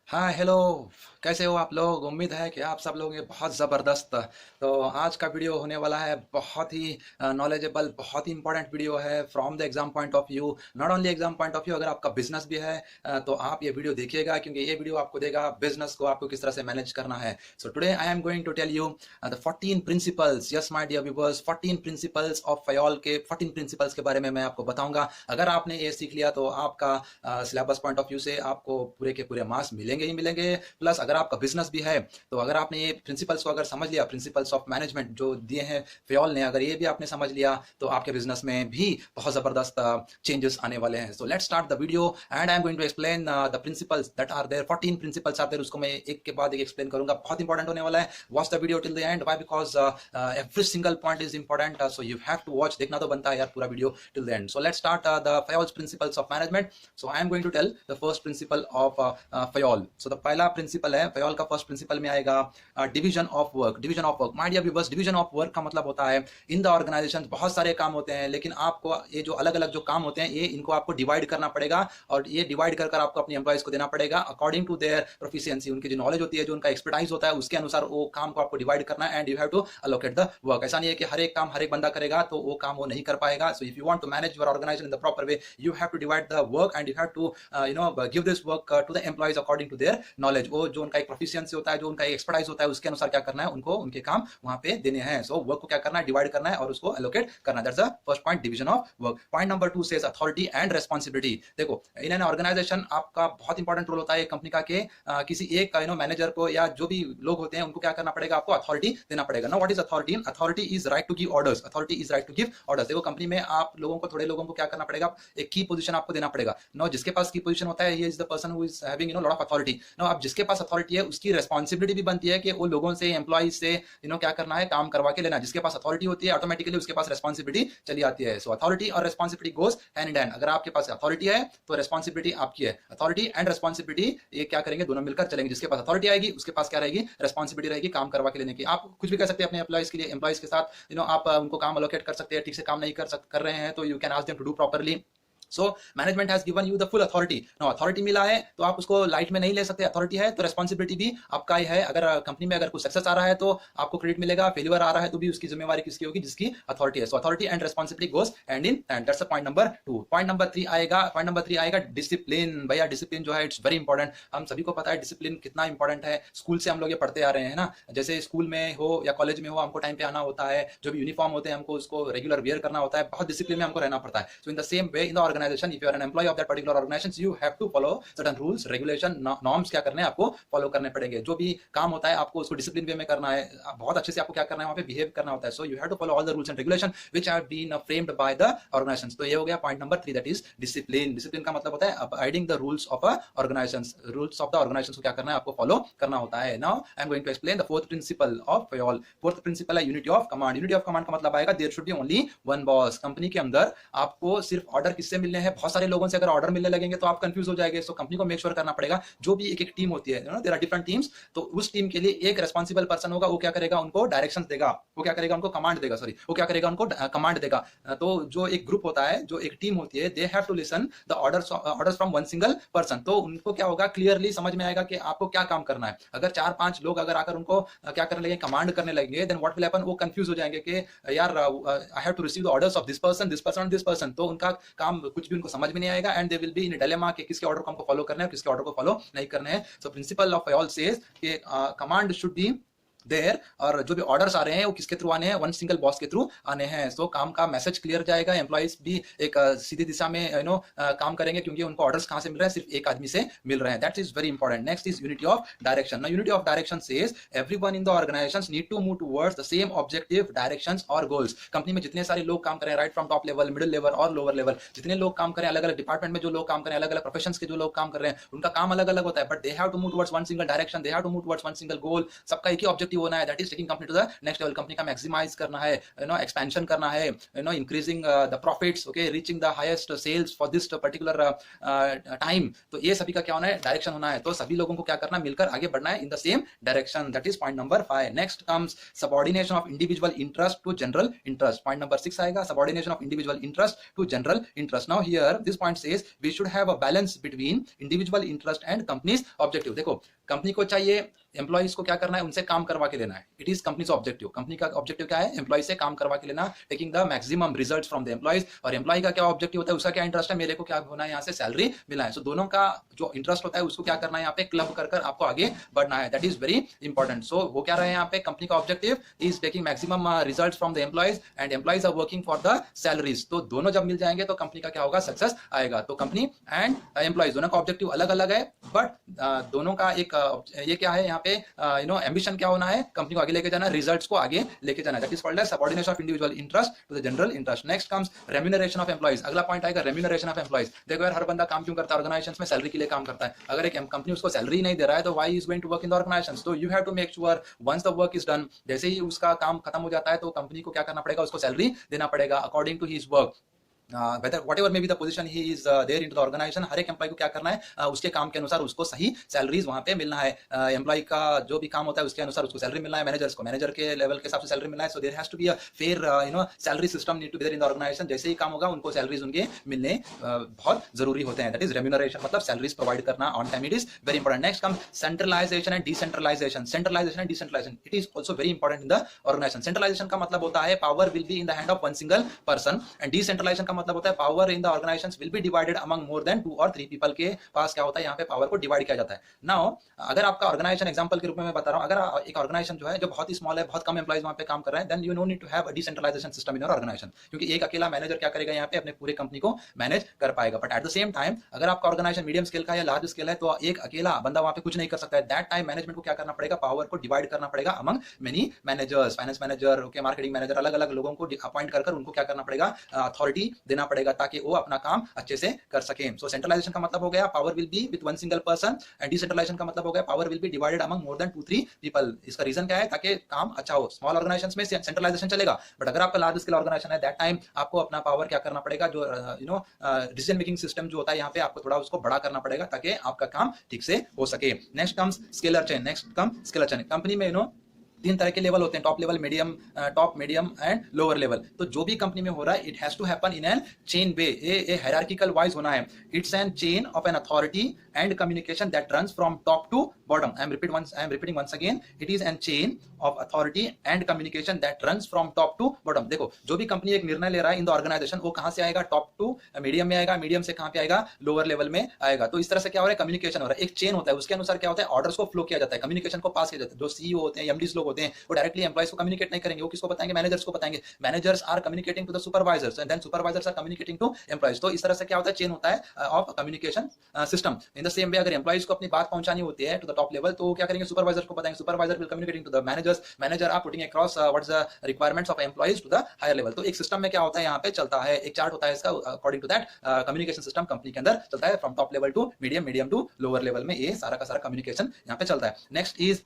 हाँ, हेलो। कैसे हो आप लोग? उम्मीद है कि आप सब लोग ये बहुत ज़बरदस्त। तो आज का वीडियो होने वाला है बहुत ही नॉलेजेबल, बहुत ही इंपॉर्टेंट वीडियो है from the exam point of view. Not only exam point of view, अगर आपका बिजनेस भी है तो आप ये वीडियो देखिएगा, क्योंकि ये वीडियो आपको देगा बिजनेस को आपको किस तरह से मैनेज करना है। So today I am going to tell you the 14 principles. Yes my dear viewers, 14 principles of Fayol के 14 प्रिंसिपल्स के बारे में मैं आपको बताऊंगा। अगर आपने ये सीख लिया तो आपका सिलेबस पॉइंट ऑफ व्यू से आपको पूरे के पूरे मार्क्स मिलेंगे ही मिलेंगे। प्लस अगर आपका बिजनेस भी है तो अगर आपने ये प्रिंसिपल्स को अगर समझ लिया, प्रिंसिपल्स ऑफ मैनेजमेंट जो दिए हैं फ्योल ने, अगर ये भी आपने समझ लिया तो आपके बिजनेस में भी बहुत जबरदस्त चेंजेस आने वाले हैं। So let's start the video and I am going to explain the principles that are there. 14 principles are there, उसको मैं एक के बाद एक एक्सप्लेन करूंगा। बहुत इंपॉर्टेंट होने वाला है। Watch the video till the end. Why? Because every single point is important, so you have to watch. देखना तो बनता है यार पूरा video till the end. So let's start the Fayol's principles of management. So I am going to tell the first principle of Fayol. So the पहला principle है Fayol का, first principle में आएगा division of work. Division of work, my dear viewers, division of work का मतलब होता है in the organisation बहुत सारे काम होते हैं, लेकिन आपको ये जो अलग अलग जो काम होते हैं ये इनको आपको डिवाइड करना पड़ेगा, और ये डिवाइड कर कर आपको अपने एम्प्लॉइज को देना पड़ेगा अकॉर्डिंग टू देयर प्रोफिशिएंसी। उनकी जो नॉलेज होती है, जो उनका एक्सपर्टाइज होता है, उसके अनुसार वो काम को आपको डिवाइड करना है and you have to allocate the work. ऐसा नहीं है कि हर एक काम हर एक बंदा करेगा तो वो काम वो नहीं कर पाएगा। So if you want to manage your organisation in the proper way, you have to divide the work and you have to give this work to the employees according to their knowledge. वो जो उनका एक proficiency होता है, जो उनका expertise होता है, उसके अनुसार क्या करना है, उनको उनके काम वहां पे देने हैं। सो वर्क को क्या करना है, डिवाइड करना है और उसको एलोकेट करना है। That's the first point, division of work. Point number 2 says authority and responsibility. देखो, इन एन ऑर्गेनाइजेशन आपका बहुत इंपॉर्टेंट रोल होता है कंपनी का कि किसी एक मैनेजर को या जो भी लोग होते हैं उनको क्या करना पड़ेगा, आपको अथॉरिटी देना पड़ेगा। Now what is authority? Authority is right to give orders. Authority is right to give orders. देखो, कंपनी में आप लोगों को, थोड़े लोगों को क्या करना पड़ेगा, एक की पोजीशन आपको देना पड़ेगा। नाउ जिसके पास की पोजीशन होता है, he is the person who is having lot of authority. Now आप जिसके पास अथॉरिटी है उसकी रेस्पॉन्सिबिलिटी भी बनती है कि वो लोगों से, एम्प्लॉइज से क्या करना है, काम करवा के लेना। जिसके पास अथॉरिटी होती है ऑटोमेटिकली उसके पास रेस्पॉन्सिबिलिटी चली आती है। सो अथॉरिटी और responsibility goes hand in hand. अगर आपके पास अथॉरिटी है तो रेस्पॉन्सिबिलिटी आपकी है। अथॉरिटी एंड रेस्पॉन्सिबिलिटी ये क्या करेंगे, दोनों मिलकर चलेंगे। जिसके पास अथॉरिटी आएगी उसके पास क्या रहेगी, रेस्पॉन्सिबिलिटी रहेगी काम करवा के लेने की। आप कुछ भी कर सकते हैं अपने एम्प्लॉइज के लिए, एम्प्लॉइज के साथ आप उनको काम अलोकेट कर सकते हैं। ठीक से काम नहीं कर रहे हैं तो you can ask them to do properly. So management has given you the full authority. No, authority मिला है तो आप उसको लाइट में नहीं ले सकते। अथॉरिटी है तो रेस्पॉन्सिबिलिटी भी आपका ही है। अगर कंपनी में अगर कुछ सक्सेस आ रहा है तो आपको क्रेडिट मिलेगा, फेलियर आ रहा है तो भी उसकी जिम्मेवारी किसकी होगी, जिसकी अथॉरिटी है। So authority and responsibility goes hand in hand. That's point number 2। Point number 3 आएगा। पॉइंट नंबर 3 आएगा डिसिप्लिन। भैया डिसिप्लिन जो है इट्स वेरी इंपॉर्टेंट। हम सभी को पता है डिसिप्लिन कितना इंपॉर्टेंट है। स्कूल से हम लोग ये पढ़ते आ रहे हैं ना, जैसे स्कूल में हो या कॉलेज में हो, हमको टाइम पे आना होता है। जो भी यूनिफॉर्म होते हैं हमको उसको रेगुलर वेयर करना होता है। बहुत डिसिप्लिन में हमको रहना पड़ता है। So in the same way in the organization, if you are an employee of that particular organization, you have to follow certain rules, regulation, norms क्या करने हैं, आपको फॉलो करने पड़ेंगे। जो भी काम होता है आपको उसको डिसिप्लिन वे में करना है। बहुत अच्छे से आपको क्या करना है, वहां पे बिहेव करना होता है। So you have to follow all the rules and regulation which have been framed by the organisations. तो ये हो गया point number 3, that is discipline. Discipline का मतलब होता है abiding the rules of a organisations. Rules of the organisations को क्या करना है, आपको फॉलो करना होता है। Now I am going to explain the fourth principle of Fayol. Fourth principle है unity of command. Unity of command का मतलब आएगा there should be only one boss. Company के अंदर आपको सिर्फ ऑर्डर किससे मिलने हैं, बहुत सारे लोगों से अगर ऑर्डर मिलने लगेंगे तो आप कंफ्यूज हो जाएंगे। सो कंपनी को मेक श्योर करना पड़ेगा, जो भी एक एक टीम होती है, देयर आर डिफरेंट टीम्स, तो उस टीम के लिए एक रेस्पॉन्सिबल पर्सन होगा। वो क्या करेगा, उनको डायरेक्शंस देगा, वो क्या करेगा, उनको कमांड देगा, सॉरी वो क्या करेगा, उनको कमांड देगा। तो जो एक ग्रुप होता है, जो एक टीम होती है, they have to listen the orders from one single person. तो उनको क्या होगा, क्लियरली समझ में आएगा कि आपको क्या काम करना है। अगर 4-5 लोग अगर आकर उनको क्या करने लगेंगे, कमांड करने लगेंगे, देन व्हाट विल हैपन, वो कंफ्यूज हो जाएंगे कि यार I have to receive the orders of this person, this person, this person. तो उनका काम कुछ भी उनको समझ में नहीं आएगा and they will be in dilemma कि किसके ऑर्डर को हमको फॉलो करना है, किसके ऑर्डर को फॉलो नहीं करना है। So principal of Fayol says कि कमांड शुड बी देयर, और जो भी ऑर्डर्स आ रहे हैं वो किसके थ्रू आने हैं, वन सिंगल बॉस के थ्रू आने हैं। सो काम का मैसेज क्लियर जाएगा, एम्प्लॉइज भी एक सीधी दिशा में काम करेंगे, क्योंकि उनको ऑर्डर्स कहां से मिल रहे हैं, सिर्फ एक आदमी से मिल रहे हैं। That is very important. Next is unity of direction. Now unity of direction says everyone in the organisations need to move towards the same objective, directions और गोल्स। कंपनी में जितने सारे लोग काम करें, right from top level, middle level और lower level, जितने लोग काम करें, अलग अलग डिपार्टमेंट में जो लोग काम करें, अलग अलग प्रोफेशंस के जो लोग काम कर रहे हैं, उनका काम अलग अलग होता है, but they have to move towards one single direction, they have to move towards one single goal. सबका एक ही ऑब्जेक्टिव ऑब्जेक्टिव होना है, that is taking company to the next level, company का मैक्सिमाइज करना है, एक्सपेंशन करना है, increasing the profits, okay, reaching the highest sales for this particular time. तो ये सभी का क्या होना है, डायरेक्शन होना है। तो सभी लोगों को क्या करना, मिलकर आगे बढ़ना है in the same direction. That is point number 5। Next comes subordination of individual interest to general interest. Point number 6 आएगा, subordination of individual interest to general interest. Now here this point says we should have a balance between individual interest and company's objective. देखो, company को चाहिए employees को क्या करना है, उनसे काम करवा के लेना है। It is companies objective. Company का ऑब्जेक्टिव क्या है, एम्प्लॉय से काम करवा के लेना, taking the maximum results from the employees. और एम्प्लॉय का क्या ऑब्जेक्टिव होता है, उसका क्या इंटरेस्ट है, मेरे को क्या होना है, यहाँ से सैलरी मिला है। सो दोनों का जो इंटरेस्ट होता है उसको क्या करना है, यहाँ पे क्लब कर आपको आगे बढ़ना है। That is very important. So वो क्या रहे यहाँ पे, कंपनी का objective is taking maximum results from the employees and employees are working for the salaries. तो दोनों जब मिल जाएंगे तो कंपनी का क्या होगा, सक्सेस आएगा। तो कंपनी एंड एम्प्लॉइज दोनों का ऑब्जेक्टिव अलग अलग है, बट दोनों का एक ये क्या है यहाँ पे, एम्बिशन क्या होना है, कंपनी को आगे लेके जाना, रिजल्ट्स को आगे लेके जाना। That is called as subordination of individual interest to the general interest. Next comes remuneration of employees. अगला पॉइंट आएगा रेम्यूनरेशन ऑफ एम्प्लॉइज। देखो यार, हर बंदा काम क्यों करता है, ऑर्गेनाइजेशंस में सैलरी के लिए काम करता है। अगर एक कंपनी उसको सैलरी नहीं दे रहा है तो why is going to work in the organisations. तो you have to make sure once the work is done, जैसे ही उसका काम खत्म हो जाता है तो कंपनी को क्या करना पड़ेगा, उसको सैलरी देना पड़ेगा according to his work. whether whatever may be the position he is there into the organization, हर एक एम्प्लॉय को क्या करना है, उसके काम के अनुसार उसको सही सैलरीज वहां पे मिलना है। एम्प्लॉय का जो भी काम होता है उसके अनुसार उसको सैलरी मिलना है, मैनेजर्स को मैनेजर के लेवल के हिसाब से सैलरी मिलना है। So there has to be a fair salary system need to be there in the organisation. जैसे ही काम होगा उनको सैलरीज उनके मिलने बहुत जरूरी होते हैं। दैट इज रेम्यूनरेशन, मतलब सैलरीज प्रोवाइड करना on time, it is very important. Next come centralisation and decentralisation. Centralisation and decentralisation, it is also very important in the organisation. Centralisation का मतलब होता है power will be in the hand of one single person, and decentralisation का मतलब होता है power in the organisations will be divided among more than 2 और 3 people के पास क्या होता है, यहाँ पे पावर को डिवाइड किया जाता है। नाउ अगर आपका ऑर्गेनाइजेशन एग्जांपल के रूप में मैं बता रहा हूं, अगर एक ऑर्गेनाइजेशन जो है जो बहुत ही स्मॉल है, बहुत कम एम्प्लॉइज वहां पे काम कर रहे हैं, then you no need to have a decentralisation system in your organisation, क्योंकि एक अकेला मैनेजर क्या करेगा यहाँ पे, अपने पूरे कंपनी को मैनेज कर पाएगा। But at the same time अगर आपका ऑर्गेनाइजेशन मीडियम स्केल का या लार्ज स्केल है तो एक अकेला बंदा वहां पे कुछ नहीं कर सकता है। दैट टाइम मैनेजमेंट को क्या करना पड़ेगा, पावर को डिवाइड करना पड़ेगा among many managers, finance manager, okay, marketing manager, अलग अलग लोगों को अपॉइंट कर उनको क्या करना पड़ेगा, अथॉरिटी देना पड़ेगा ताकि वो अपना काम अच्छे से कर सके। सो सेंट्रलाइजेशन का मतलब हो गया power will be with one single person, and decentralisation का मतलब हो गया power will be divided among more than 2-3 people. इसका रीजन क्या है, ताकि काम अच्छा हो। स्मॉल ऑर्गेनाइजेशंस में सेंट्रलाइजेशन चलेगा, बट अगर आपका लार्ज स्केल ऑर्गेनाइजेशन है, दैट टाइम आपको अपना पावर क्या करना पड़ेगा, जो डिसीजन मेकिंग सिस्टम जो होता है यहाँ पे आपको थोड़ा उसको बड़ा करना पड़ेगा ताकि आपका काम ठीक से हो सके। Next comes scalar chain. Next come scalar chain. Company में 3 तरह के लेवल होते हैं, top level, medium and lower level. तो जो भी कंपनी में हो रहा है, it has to happen in an chain way, ये हायरार्किकल वाइज होना है। It's an chain of an authority and communication that runs from top to bottom. I am repeating once again, it is an chain of authority and communication that runs from top to bottom. देखो, जो भी company एक निर्णय ले रहा है in the organisation, वो कहां से आएगा, टॉप टू मीडियम में आएगा, मीडियम से कहां पे आएगा, लोअर लेवल में आएगा। तो इस तरह से क्या हो रहा है, कम्युनिकेशन हो रहा है, एक चेन होता है, उसके अनुसार क्या होता है, ऑर्डर्स को फ्लो किया जाता है, कम्युनिकेशन को पास किया जाता है। जो सीईओ होते हैं, एमडीज लोग होते हैं, वो डायरेक्टली एम्प्लॉइज को कम्युनिकेट नहीं करेंगे, वो किसको बताएंगे, मैनेजर्स को बताएंगे। Managers are communicating to the supervisors and then supervisors are communicating to employees. तो इस तरह से क्या होता है, चेन होता है of communication system. In the same वे अगर एम्प्लॉइज को अपनी बात पहुंचानी होती है टू द टॉप लेवल, तो क्या करेंगे, सुपरवाइजर को बताएंगे, supervisor will communicating to the managers, manager are putting across what is the requirements of employees to the higher level. तो एक सिस्टम में क्या होता है, यहाँ पे चलता है, एक चार्ट होता है इसका, according to that communication system company के अंदर चलता है, from top level to medium, medium to lower level में ये सारा का सारा कम्युनिकेशन यहाँ पे चलता है। Next is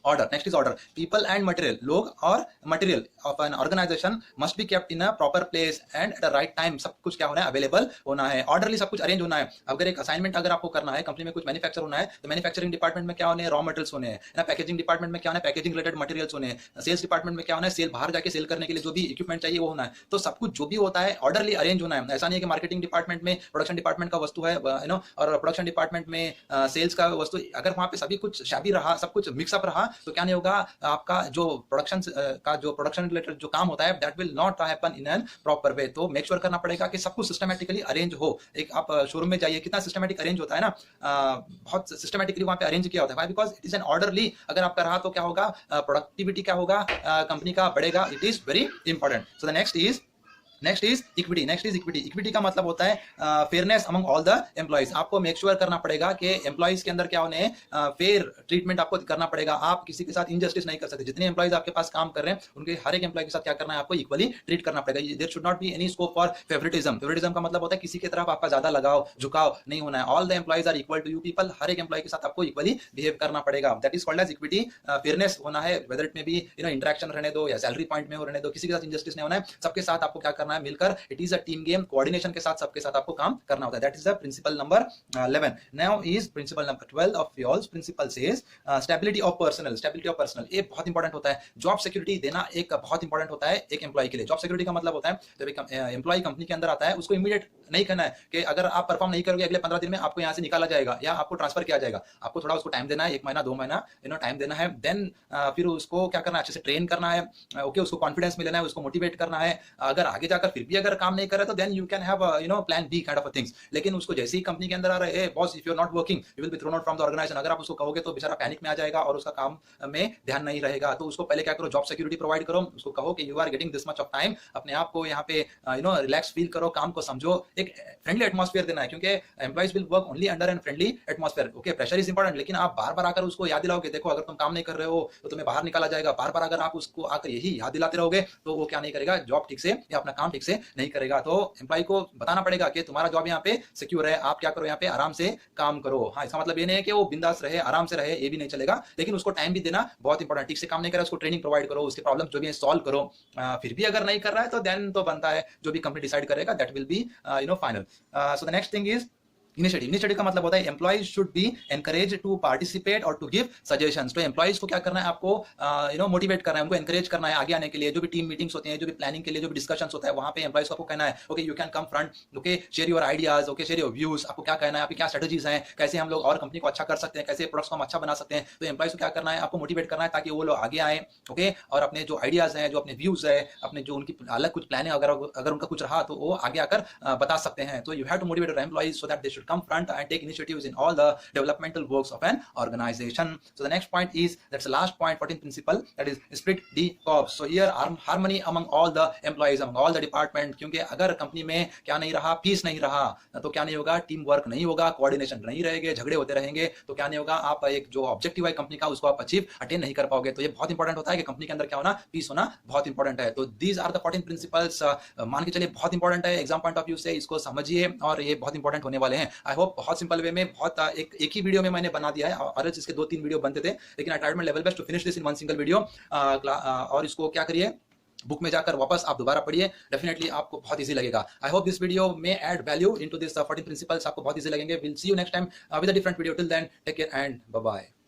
order. Next is order. People and material, लोग और material of an organization must be kept in a proper place and at the right time. सब कुछ क्या होना है, अवेलेबल होना है, ऑर्डरली सब कुछ अरेंज होना है। अगर एक असाइनमेंट अगर आपको करना है, कंपनी में कुछ मैन्युफैक्चर होना है, तो मैन्युफैक्चरिंग डिपार्टमेंट में क्या होने हैं, रॉ मटेरियल्स होने हैं ना, पैकेजिंग डिपार्टमेंट में क्या होना है, पैकेजिंग रिलेटेड मटेरियल्स होने हैं, सेल्स डिपार्टमेंट में क्या होना है, सेल बाहर जाके सेल करने के लिए जो भी इक्विपमेंट चाहिए वो होना है। तो सब कुछ जो भी होता है ऑर्डरली अरेंज होना है। ऐसा नहीं है कि मार्केटिंग डिपार्टमेंट में प्रोडक्शन डिपार्टमेंट का वस्तु है और प्रोडक्शन डिपार्टमेंट में सेल्स का वस्तु, अगर वहां पे सभी कुछ शाबी रहा, सब कुछ मिक्सअप रहा, तो क्या नहीं होगा, आपका जो प्रोडक्शन रिलेटेड जो काम होता है, that will not happen in N proper way. तो मेक श्योर करना पड़ेगा कि सब कुछ सिस्टमैटिकली अरेंज हो। एक आप शोरूम में जाइए, कितना सिस्टमैटिक अरेंज होता है ना, बहुत सिस्टमैटिकली वहां पे अरेंज किया होता है, because it is an orderly. अगर आपका रहा तो क्या होगा, प्रोडक्टिविटी क्या होगा, कंपनी का बढ़ेगा। It is very important. So the next is next is equity. Next is equity. Equity का मतलब होता है fairness among all the employees. आपको मेक श्योर करना पड़ेगा कि एम्प्लॉइज के अंदर क्या उन्हें फेयर ट्रीटमेंट आपको करना पड़ेगा। आप किसी के साथ इनजस्टिस नहीं कर सकते। जितने एम्प्लॉइज आपके पास काम कर रहे हैं उनके हर एक एम्प्लॉय के साथ क्या करना है, आपको इक्वली ट्रीट करना पड़ेगा। There should not be any scope for favouritism. Favouritism का मतलब होता है किसी की तरफ आपका ज्यादा लगाव झुकाव नहीं होना है। All the employees are equal to you people. हर एक एम्प्लॉय के साथ आपको इक्वली बिहेव करना पड़ेगा। That is called as equity. Fairness होना है, वेदर इट में भी इंटरेक्शन रहने दो या सैलरी पॉइंट में हो रहने दो, किसी के साथ इनजस्टिस नहीं होना है। सबके साथ आपको क्या करना है, मिलकर it is a team game, coordination के साथ सबके साथ आपको काम करना होता है। That is the principle number 11। Now is principle number 12 of yours. Principle says stability of personal. Stability of personal ये बहुत इंपॉर्टेंट होता है। जॉब सिक्योरिटी देना एक बहुत इंपॉर्टेंट होता है एक एम्प्लॉय के लिए। जॉब सिक्योरिटी का मतलब होता है जब एक एम्प्लॉय कंपनी के अंदर आता है उसको इमीडिएट नहीं कहना है कि अगर आप परफॉर्म नहीं करोगे अगले 15 दिन में आपको यहाँ से निकाला जाएगा या आपको ट्रांसफर किया जाएगा। आपको थोड़ा उसको टाइम देना है, 1 महीना 2 महीना टाइम देना है। देन फिर उसको क्या करना है, अच्छे से ट्रेन करना है। ओके, उसको कॉन्फिडेंस मिलना है, उसको मोटिवेट करना है। अगर आगे जाकर फिर भी अगर काम नहीं कर रहा तो then you can have plan B kind of things. लेकिन उसको जैसे ही कंपनी के अंदर आ रहे हैं, boss if you are not working you will be thrown out from the organisation, अगर आप उसको कहोगे तो बेचारा पैनिक में आ जाएगा और उसका काम में ध्यान नहीं रहेगा। तो उसको पहले क्या करो, जॉब सिक्योरिटी प्रोवाइड करो। उसको कहो कि you are getting this much of time, अपने आप को यहाँ पे रिलैक्स फील करो, काम को समझो। एक फ्रेंडली एटमॉस्फेयर देना है क्योंकि employees will work only under an friendly atmosphere. Okay, pressure is important, लेकिन आप बार बार आकर उसको याद दिलाओगे, देखो अगर तुम काम नहीं कर रहे हो तो तुम्हें बाहर निकाला जाएगा। बार बार अगर आप उसको आकर यही याद दिलाते रहोगे तो वो क्या नहीं करेगा, जॉब ठीक से या अपना काम ठीक से नहीं करेगा। तो एम्प्लॉय को बताना पड़ेगा कि तुम्हारा जॉब यहाँ पे सिक्योर है, आप क्या करो यहाँ पे आराम से काम करो। हाँ, इसका मतलब ये नहीं है कि वो बिंदास रहे आराम से रहे, ये भी नहीं चलेगा, लेकिन उसको टाइम भी देना बहुत इंपॉर्टेंट। ठीक से काम नहीं कर रहा उसको ट्रेनिंग प्रोवाइड करो, उसके प्रॉब्लम जो भी है सॉल्व करो। फिर भी अगर नहीं कर रहा है तो देन तो बनता है जो भी कंपनी डिसाइड करेगा that will be final. So the next thing is initiative. Initiative का मतलब होता है employees should be encourage to participate और टू गिव सजेशंस। तो एम्प्लॉइज को क्या करना है, आपको मोटिवेट करना है, उनको एनकरेज करना है आगे आने के लिए। जो भी टीम मीटिंग्स होती हैं, जो भी प्लानिंग के लिए जो भी डिस्कशंस होता है, वहां पे एम्प्लॉइज को आपको कहना है okay you can come front, okay share your ideas, okay share your views. आपको क्या कहना है, आपकी क्या स्ट्रेटजीज हैं, कैसे हम लोग और कंपनी को अच्छा कर सकते हैं, कैसे प्रोडक्ट्स को हम अच्छा बना सकते हैं। तो एम्प्लॉइज को क्या करना है, आपको मोटिवेट करना है ताकि वो लोग आगे आए, ओके, और अपने जो आइडियाज हैं, जो अपने व्यूज है, अपने जो उनकी अलग कुछ प्लानिंग अगर उनका कुछ रहा तो वो आगे आकर बता सकते हैं। तो you have to motivate your employees so that they should come front and take initiatives in all the developmental works of an organization. So the next point is, that's the last point, 14th principle, that is split the corps. So here harmony among all the employees, among all the department, क्योंकि अगर company में क्या नहीं रहा, piece नहीं रहा तो क्या नहीं होगा, टीम वर्क नहीं होगा, कोऑर्डिनेशन नहीं रहेंगे, झगड़े होते रहेंगे, तो क्या नहीं होगा, आप एक जो ऑब्जेक्टिव है कंपनी का उसको आप अचीव अटेन नहीं कर पाओगे। तो ये बहुत इंपॉर्टेंट होता है कि कंपनी के अंदर क्या होना, पीस होना बहुत इंपॉर्टेंट है। तो दीज आर द 14 प्रिंसिपल्स। मान के चलिए बहुत इंपॉर्टेंट है, एग्जाम पॉइंट ऑफ व्यू से इसको समझिए और ये बहुत इंपॉर्टेंट होने वाले हैं। आई होप बहुत सिंपल वे में, बहुत एक ही वीडियो में मैंने बना दिया है, और इसके 2-3 वीडियो बनते थे, लेकिन I tried my level best to finish this in one single video. और इसको क्या करिए, बुक में जाकर वापस आप दोबारा पढ़िए, डेफिनेटली आपको बहुत इजी लगेगा। आई होप दिस वीडियो में add value into this 14 principles, आपको बहुत इजी लगेंगे। Will see you next time with a different video. Till then take care and bye bye.